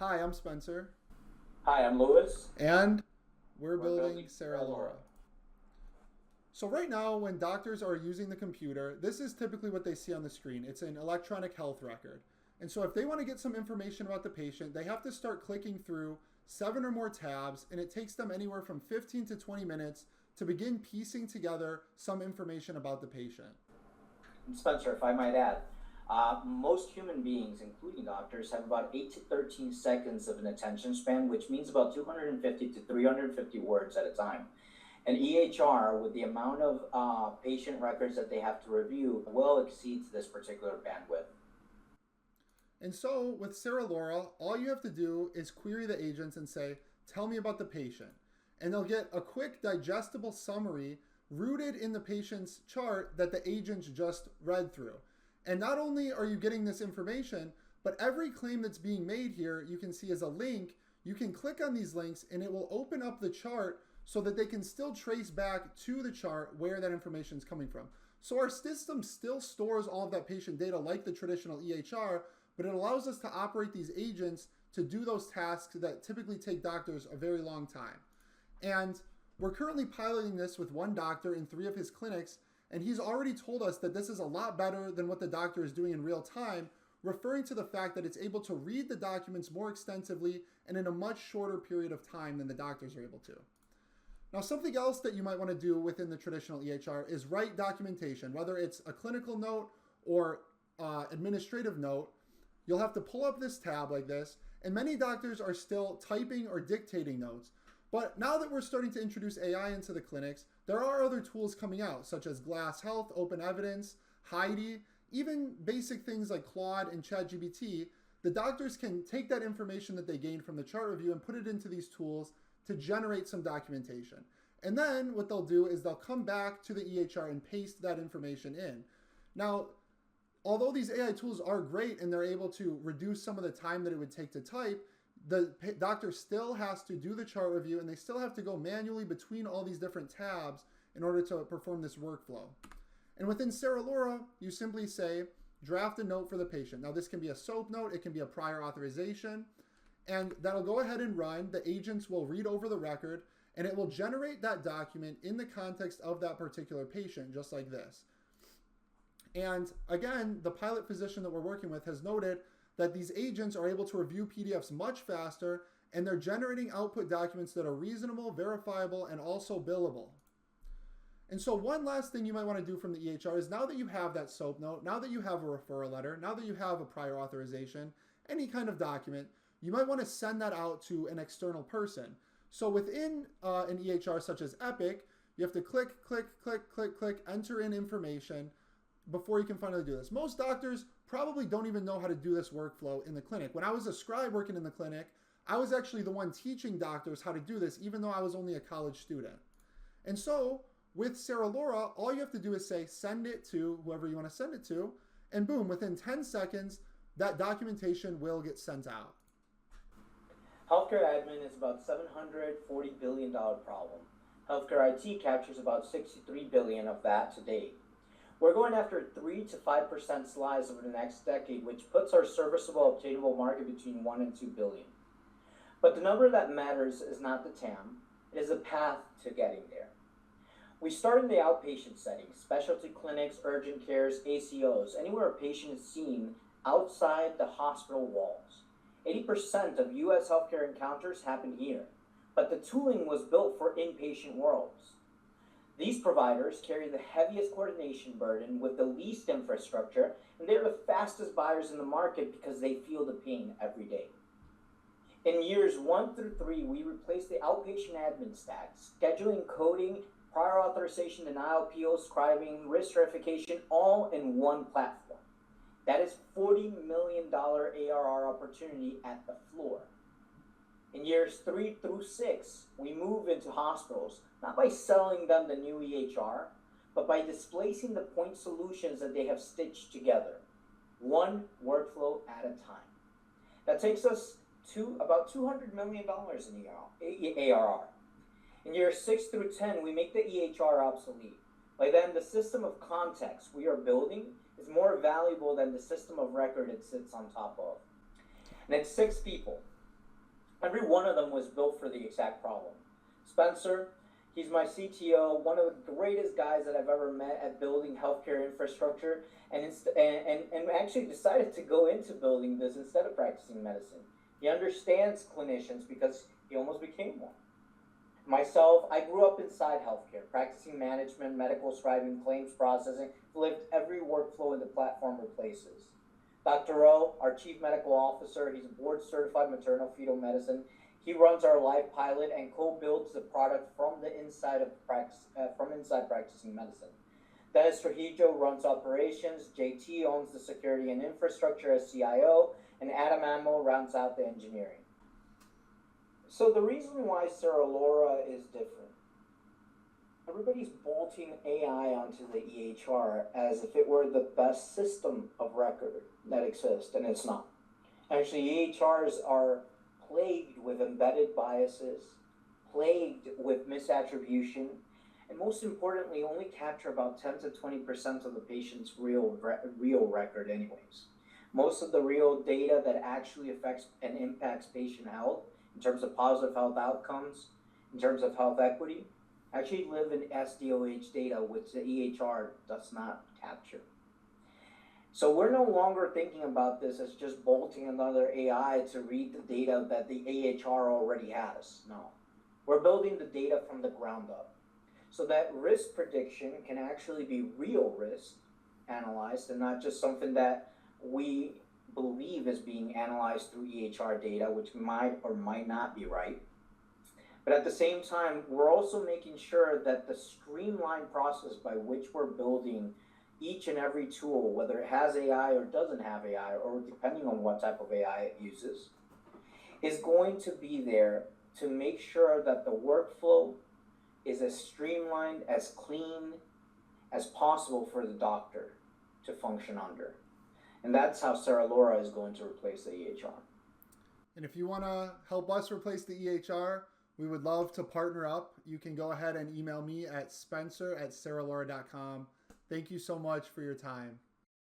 Hi, I'm Spencer, Hi, I'm Louis. and we're We're building building Serelora. Serelora. So right now, when doctors are using the computer, this is typically what they see on the screen. It's an electronic health record. And so if they want to get some information about the patient, they have to start clicking through 7 or more tabs, and it takes them anywhere from 15 to 20 minutes to begin piecing together some information about the patient. Spencer, if I might add, most human beings, including doctors, have about 8 to 13 seconds of an attention span, which means about 250 to 350 words at a time. An EHR, with the amount of patient records that they have to review, well exceeds this particular bandwidth. And so with Serelora, all you have to do is query the agents and say, tell me about the patient. And they'll get a quick digestible summary rooted in the patient's chart that the agents just read through. And not only are you getting this information, but every claim that's being made here, you can see as a link. You can click on these links and it will open up the chart so that they can still trace back to the chart where that information is coming from. So our system still stores all of that patient data like the traditional EHR, but it allows us to operate these agents to do those tasks that typically take doctors a very long time. And we're currently piloting this with one doctor in 3 of his clinics, and he's already told us that this is a lot better than what the doctor is doing in real time, referring to the fact that it's able to read the documents more extensively and in a much shorter period of time than the doctors are able to. Now, something else that you might want to do within the traditional EHR is write documentation, whether it's a clinical note or administrative note. You'll have to pull up this tab like this, and many doctors are still typing or dictating notes. But now that we're starting to introduce AI into the clinics, there are other tools coming out, such as Glass Health, Open Evidence, Heidi, even basic things like Claude and ChatGPT. The doctors can take that information that they gained from the chart review and put it into these tools to generate some documentation. And then what they'll do is they'll come back to the EHR and paste that information in. Now, although these AI tools are great and they're able to reduce some of the time that it would take to type, the doctor still has to do the chart review and they still have to go manually between all these different tabs in order to perform this workflow. And within Serelora, you simply say, draft a note for the patient. Now this can be a SOAP note, it can be a prior authorization, and that'll go ahead and run. The agents will read over the record and it will generate that document in the context of that particular patient, just like this. And again, the pilot physician that we're working with has noted that these agents are able to review PDFs much faster, and they're generating output documents that are reasonable, verifiable, and also billable. And so one last thing you might want to do from the EHR is, now that you have that SOAP note, now that you have a referral letter, now that you have a prior authorization, any kind of document, you might want to send that out to an external person. So within an EHR such as Epic, you have to click, enter in information before you can finally do this. Most doctors probably don't even know how to do this workflow in the clinic. When I was a scribe working in the clinic, I was actually the one teaching doctors how to do this, even though I was only a college student. And so with Serelora, all you have to do is say, send it to whoever you want to send it to, and boom, within 10 seconds, that documentation will get sent out. Healthcare admin is about $740 billion problem. Healthcare IT captures about $63 billion of that to date. We're going after 3 to 5% slice over the next decade, which puts our serviceable obtainable market between 1 and 2 billion. But the number that matters is not the TAM, it is the path to getting there. We start in the outpatient setting, specialty clinics, urgent cares, ACOs, anywhere a patient is seen outside the hospital walls. 80% of US healthcare encounters happen here, but the tooling was built for inpatient worlds. These providers carry the heaviest coordination burden with the least infrastructure, and they're the fastest buyers in the market because they feel the pain every day. In years 1 through 3, we replaced the outpatient admin stack, scheduling, coding, prior authorization, denial appeals, scribing, risk verification, all in one platform. That is $40 million ARR opportunity at the floor. In years 3 through 6, we move into hospitals, not by selling them the new EHR, but by displacing the point solutions that they have stitched together, one workflow at a time. That takes us to about $200 million in ARR. In years 6 through 10, we make the EHR obsolete. By then, the system of context we are building is more valuable than the system of record it sits on top of. And it's 6 people. Every one of them was built for the exact problem. Spencer, he's my CTO, one of the greatest guys that I've ever met at building healthcare infrastructure, and actually decided to go into building this instead of practicing medicine. He understands clinicians because he almost became one. Myself, I grew up inside healthcare, practicing management, medical scribing, claims processing, lived every workflow in the platform replaces. Dr. O, our Chief Medical Officer, he's a board certified maternal fetal medicine. He runs our live pilot and co-builds the product from the inside of practicing medicine. Dennis Trujillo runs operations. JT owns the security and infrastructure as CIO, and Adam Amo rounds out the engineering. So the reason why Serelora is different, everybody's bolting AI onto the EHR as if it were the best system of record that exists, and it's not. Actually, EHRs are plagued with embedded biases, plagued with misattribution, and most importantly, only capture about 10 to 20% of the patient's real record anyways. Most of the real data that actually affects and impacts patient health in terms of positive health outcomes, in terms of health equity, actually live in SDOH data, which the EHR does not capture. So we're no longer thinking about this as just bolting another AI to read the data that the EHR already has. No. We're building the data from the ground up so that risk prediction can actually be real risk analyzed and not just something that we believe is being analyzed through EHR data, which might or might not be right. But at the same time, we're also making sure that the streamlined process by which we're building each and every tool, whether it has AI or doesn't have AI, or depending on what type of AI it uses, is going to be there to make sure that the workflow is as streamlined, as clean as possible for the doctor to function under. And that's how Serelora is going to replace the EHR. And if you want to help us replace the EHR, we would love to partner up. You can go ahead and email me at spencer@serelora.com. Thank you so much for your time.